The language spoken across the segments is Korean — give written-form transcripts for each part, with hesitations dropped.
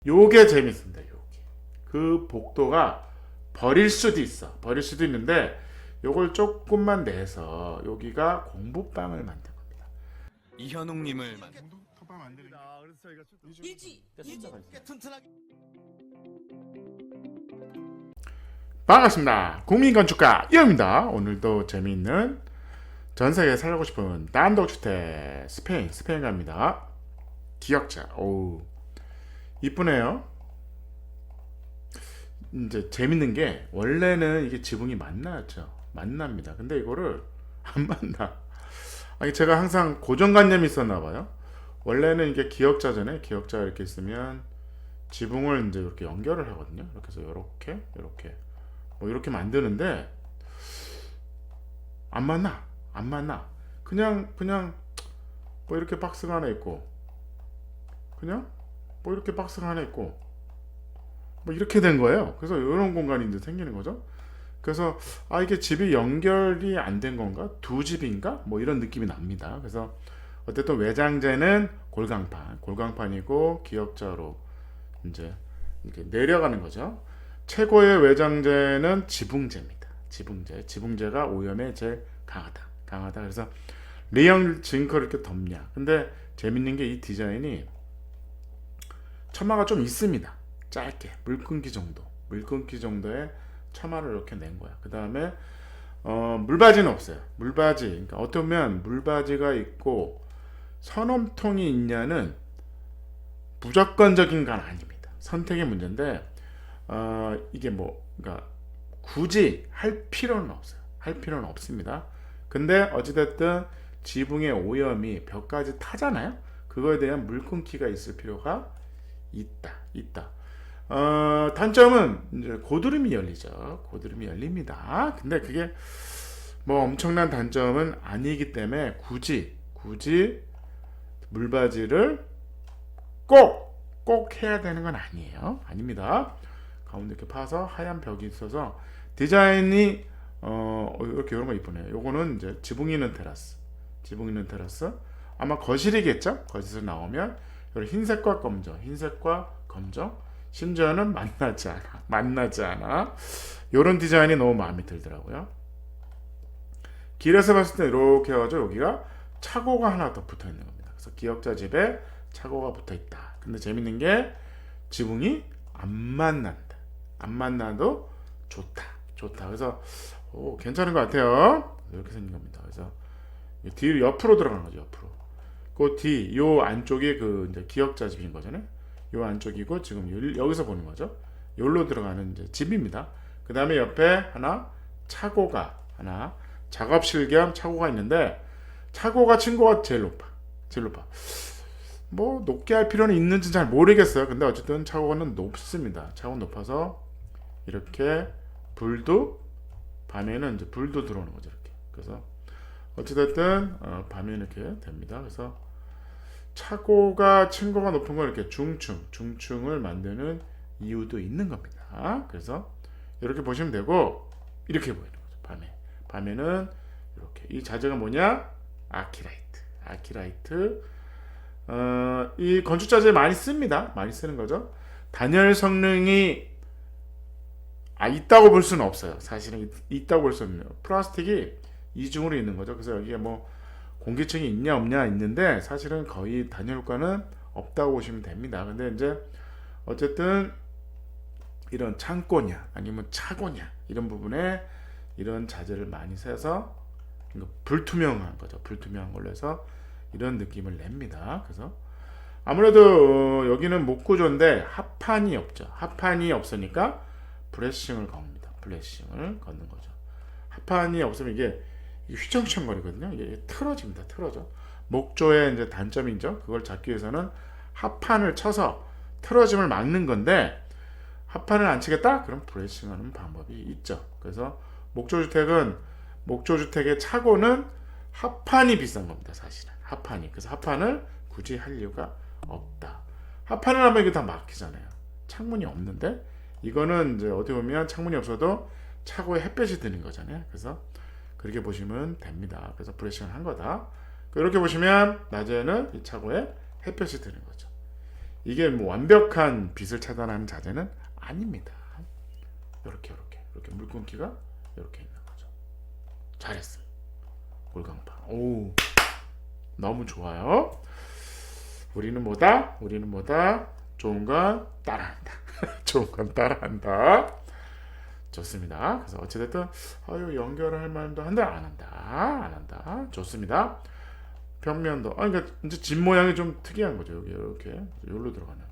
요게 재밌습니다. 요게. 그 복도가 버릴 수도 있어. 버릴 수도 있는데 요걸 조금만 내서 여기가 공부방을 만든 겁니다. 이현웅님을 톱밥 만드는 일지 튼튼하게. 반갑습니다. 국민건축가 이영입니다. 오늘도 재미있는 전세계에 살고 싶은 단독주택 스페인 갑니다. 기역자. 오우 이쁘네요. 이제 재밌는 게 원래는 이게 지붕이 만나였죠. 만납니다. 근데 이거를 안 만나. 아니 제가 항상 고정관념이 있었나 봐요. 원래는 이게 기역자잖아요. 기역자 이렇게 있으면 지붕을 이제 이렇게 연결을 하거든요. 이렇게 해서 이렇게 뭐 이렇게 만드는데 안 만나. 그냥 뭐 이렇게 박스가 하나 있고 그냥 뭐 이렇게 박스가 하나 있고 뭐 이렇게 된 거예요. 그래서 이런 공간이 이제 생기는 거죠. 그래서 이게 집이 연결이 안 된 건가? 두 집인가? 뭐 이런 느낌이 납니다. 그래서 어쨌든 외장재는 골강판이고 기역자로 이제 이렇게 내려가는 거죠. 최고의 외장재는 지붕재입니다. 지붕재가 오염에 제일 강하다. 그래서 레이형 징크를 이렇게 덮냐. 근데 재밌는 게 이 디자인이 처마가 좀 있습니다. 짧게 물끓기 정도의 처마를 이렇게 낸 거야. 그 다음에 물바지는 없어요. 그러니까 어떻게 보면 물바지가 있고 선원통이 있냐는 무조건적인 건 아닙니다. 선택의 문제인데 이게 뭐 그러니까 굳이 할 필요는 없어요. 할 필요는 없습니다. 근데 어찌됐든 지붕의 오염이 벽까지 타잖아요. 그거에 대한 물 끊기가 있을 필요가 있다. 단점은 이제 고드름이 열립니다. 근데 그게 뭐 엄청난 단점은 아니기 때문에 굳이 물바지를 꼭 해야 되는 건 아닙니다. 가운데 이렇게 파서 하얀 벽이 있어서 디자인이 이렇게 이런 거 이쁘네요. 요거는 이제 지붕 있는 테라스. 아마 거실이겠죠? 거실에서 나오면 이런 흰색과 검정, 심지어는 만나지 않아. 이런 디자인이 너무 마음에 들더라고요. 길에서 봤을 때 이렇게 해가지고 여기가 차고가 하나 더 붙어 있는 겁니다. 그래서 기역자 집에 차고가 붙어 있다. 근데 재밌는 게 지붕이 안 만나도 좋다. 그래서 괜찮은 것 같아요. 이렇게 생긴 겁니다. 그래서 뒤로 옆으로 들어가는 거죠. 그 뒤 요 안쪽이 그 이제 기역자 집인 거잖아요. 요 안쪽이고 지금 여기서 보는 거죠. 여기로 들어가는 이제 집입니다. 그 다음에 옆에 차고가 작업실 겸 차고가 있는데 층고가 제일 높아. 뭐 높게 할 필요는 있는지 잘 모르겠어요. 근데 어쨌든 차고는 높습니다. 차고 높아서 이렇게 밤에는 이제 불도 들어오는 거죠. 이렇게. 그래서 어찌됐든 밤에 이렇게 됩니다. 그래서 층고가 높은 걸 이렇게 중층을 만드는 이유도 있는 겁니다. 그래서 이렇게 보시면 되고 이렇게 보이는 거죠. 밤에는 이렇게 이 자재가 뭐냐? 아키라이트. 이 건축 자재 많이 씁니다. 많이 쓰는 거죠. 단열 성능이 있다고 볼 수는 없어요. 사실은 있다고 볼 수 없네요. 플라스틱이 이중으로 있는 거죠. 그래서 여기에 뭐 공기층이 있냐 없냐 있는데 사실은 거의 단열 효과는 없다고 보시면 됩니다. 근데 이제 어쨌든 이런 창고냐 아니면 차고냐 이런 부분에 이런 자재를 많이 써서 불투명한 걸로 해서 이런 느낌을 냅니다. 그래서 아무래도 여기는 목구조인데 합판이 없죠. 합판이 없으니까 브레싱을 걷는 거죠. 합판이 없으면 이게 휘청휘청거리거든요. 이게 틀어져. 목조의 이제 단점이죠. 그걸 잡기 위해서는 합판을 쳐서 틀어짐을 막는 건데 합판을 안 치겠다? 그럼 브레싱하는 방법이 있죠. 그래서 목조주택의 차고는 합판이 비싼 겁니다. 사실은 그래서 합판을 굳이 할 이유가 없다. 합판을 하면 이게 다 막히잖아요. 창문이 없는데 이거는 이제 어떻게 보면 창문이 없어도 차고에 햇볕이 드는 거잖아요. 그래서 그렇게 보시면 됩니다. 그래서 브레싱을 한 거다. 이렇게 보시면 낮에는 이 차고에 햇볕이 드는 거죠. 이게 뭐 완벽한 빛을 차단하는 자재는 아닙니다. 이렇게 물 끊기가 이렇게 있는 거죠. 잘했어요. 골강파. 오, 너무 좋아요. 우리는 뭐다? 좋은 건 따라한다. 좋은 건 따라한다. 좋습니다. 그래서 어찌됐든 연결을 할 말도 한다 안 한다. 좋습니다. 벽면도 그러니까 이제 집 모양이 좀 특이한 거죠. 여기 이렇게 여기로 들어가는.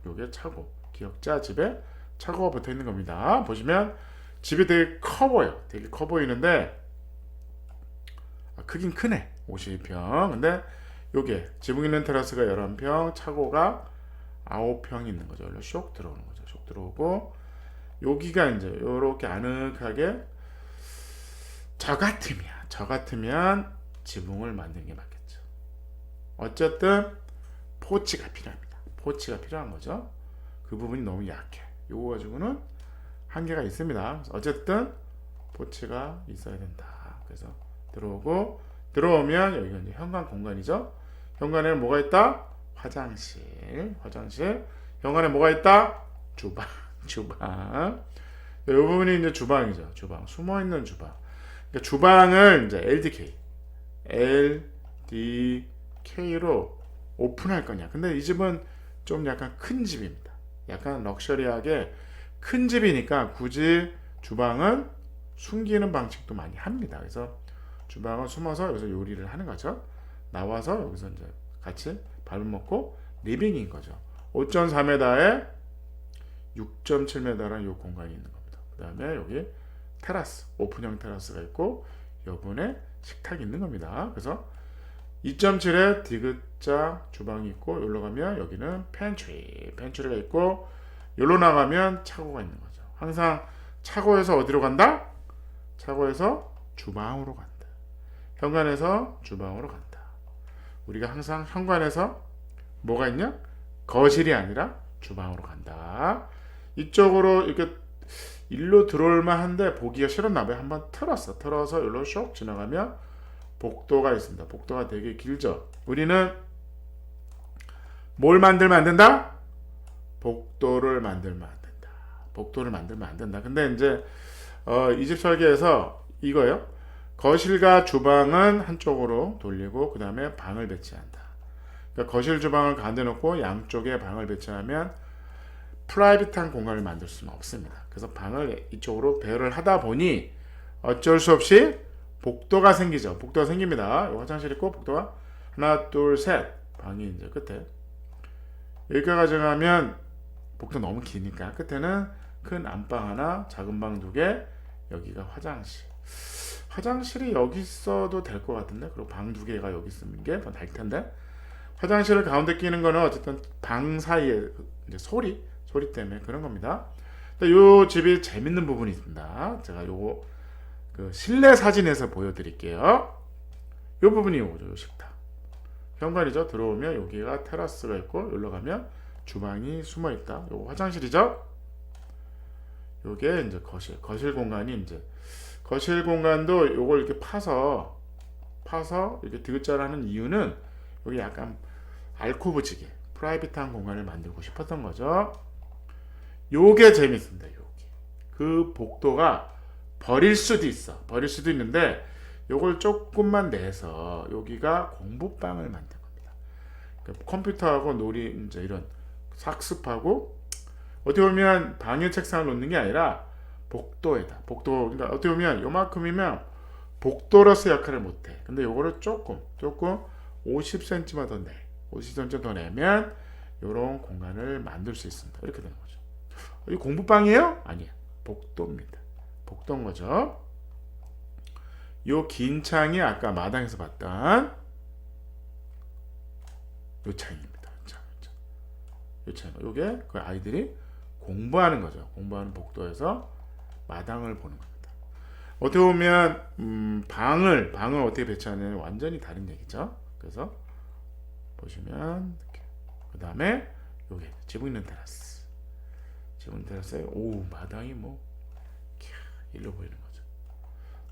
요게 차고 기역자 집에 차고가 붙어 있는 겁니다. 보시면 집이 되게 커 보여. 되게 커 보이는데 크긴 크네. 52평. 근데 요게 지붕 있는 테라스가 11평, 차고가 9평 있는 거죠. 원래 쇽 들어오는 거죠. 쇽 들어오고 여기가 이제 요렇게 아늑하게 저 같으면 지붕을 만드는 게 맞겠죠. 어쨌든 포치가 필요합니다. 포치가 필요한 거죠. 그 부분이 너무 약해. 요거 가지고는 한계가 있습니다. 어쨌든 포치가 있어야 된다. 그래서 들어오면 여기가 이제 현관 공간이죠. 현관에는 뭐가 있다? 화장실. 현관에 뭐가 있다? 주방. 이 부분이 이제 주방이죠. 주방. 숨어 있는 주방. 그러니까 주방을 이제 LDK로 오픈할 거냐. 근데 이 집은 좀 약간 큰 집입니다. 약간 럭셔리하게 큰 집이니까 굳이 주방은 숨기는 방식도 많이 합니다. 그래서 주방은 숨어서 여기서 요리를 하는 거죠. 나와서 여기서 이제 같이 밥을 먹고 리빙인 거죠. 5.4m에 6.7m라는 이 공간이 있는 겁니다. 그 다음에 여기 테라스, 오픈형 테라스가 있고 여분에 식탁이 있는 겁니다. 그래서 2.7에 디귿자 주방이 있고 여기로 가면 여기는 팬트리가 있고 여기로 나가면 차고가 있는 거죠. 항상 차고에서 어디로 간다? 차고에서 주방으로 간다. 현관에서 주방으로 간다. 우리가 항상 현관에서 뭐가 있냐? 거실이 아니라 주방으로 간다. 이쪽으로 이렇게 일로 들어올만 한데 보기가 싫었나 봐요. 한번 틀어서 일로 쇽 지나가면 복도가 있습니다. 복도가 되게 길죠. 우리는 뭘 만들면 안 된다? 복도를 만들면 안 된다. 근데 이제 이 집 설계에서 이거예요. 거실과 주방은 한쪽으로 돌리고 그 다음에 방을 배치한다. 그러니까 거실 주방을 가운데 놓고 양쪽에 방을 배치하면 프라이빗한 공간을 만들 수는 없습니다. 그래서 방을 이쪽으로 배열을 하다 보니 어쩔 수 없이 복도가 생기죠. 복도가 생깁니다. 화장실 있고 복도가 하나, 둘, 셋 방이 이제 끝에 여기까지 가면 복도 너무 기니까 끝에는 큰 안방 하나, 작은 방 두 개, 여기가 화장실이 여기 있어도 될 것 같은데, 그리고 방 두 개가 여기 있는 게 더 나을 텐데, 화장실을 가운데 끼는 거는 어쨌든 방 사이에 이제 소리 때문에 그런 겁니다. 이 집이 재밌는 부분이 있습니다. 제가 요거 그 실내 사진에서 보여드릴게요. 이 부분이 요거죠. 요 식탁. 현관이죠. 들어오면 여기가 테라스가 있고 여기로 가면 주방이 숨어 있다. 요거 화장실이죠. 요게 이제 거실 공간이 이제 거실 공간도 요걸 이렇게 파서 이렇게 디귿자를 하는 이유는 여기 약간 알코브지게 프라이빗한 공간을 만들고 싶었던 거죠. 요게 재밌습니다. 요게 그 복도가 버릴 수도 있는데 요걸 조금만 내서 여기가 공부방을 만든 겁니다. 그러니까 컴퓨터하고 놀이 이제 이런 학습하고 어떻게 보면 방에 책상을 놓는 게 아니라 복도에다 그러니까 어떻게 보면 요만큼이면 복도로서 역할을 못해. 근데 요거를 조금 50cm만 더 50cm 더 내면 요런 공간을 만들 수 있습니다. 이렇게 되는 거죠. 이 공부방이에요? 아니에요. 복도입니다. 복도인 거죠. 요 긴 창이 아까 마당에서 봤던 요 창입니다. 요 창. 요게 그 아이들이 공부하는 거죠. 공부하는 복도에서 마당을 보는 겁니다. 어떻게 보면 방을 어떻게 배치하느냐는 완전히 다른 얘기죠. 그래서 보시면 이렇게. 그 다음에 요게 지붕 있는 테라스. 지붕 테라스에 마당이 뭐 일로 보이는 거죠.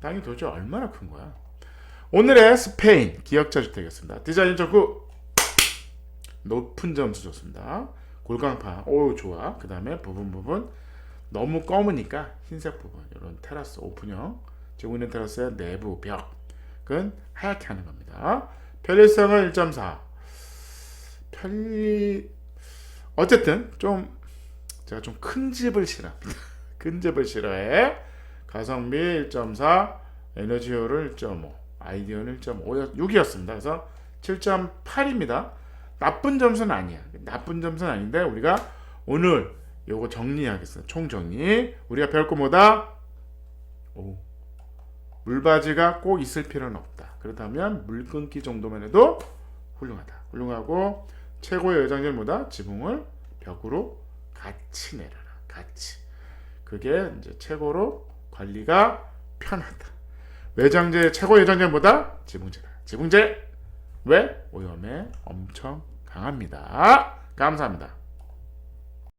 땅이 도대체 얼마나 큰 거야. 오늘의 스페인 기역자 주택이었습니다. 디자인 전구 높은 점수 줬습니다. 골강파, 오 좋아. 그 다음에 부분 너무 검으니까 흰색 부분, 이런 테라스 오픈형 지고 있는 테라스의 내부 벽은 하얗게 하는 겁니다. 편리성은 1.4. 어쨌든 좀 제가 좀 큰 집을 싫어합니다. 큰 집을 싫어해. 가성비 1.4, 에너지 효율 1.5, 아이디어는 1.5, 6이었습니다. 그래서 7.8입니다. 나쁜 점수는 아니야. 나쁜 점수는 아닌데 우리가 오늘 요거 정리하겠습니다. 총 정리. 우리가 배울 거 뭐다? 물바지가 꼭 있을 필요는 없다. 그렇다면 물 끊기 정도만 해도 훌륭하다. 훌륭하고 최고의 외장재는 뭐다? 지붕을 벽으로 같이 내려라. 같이. 그게 이제 최고로 관리가 편하다. 외장재 최고 외장재는 뭐다? 지붕재다. 지붕재 왜? 오염에 엄청 강합니다. 감사합니다.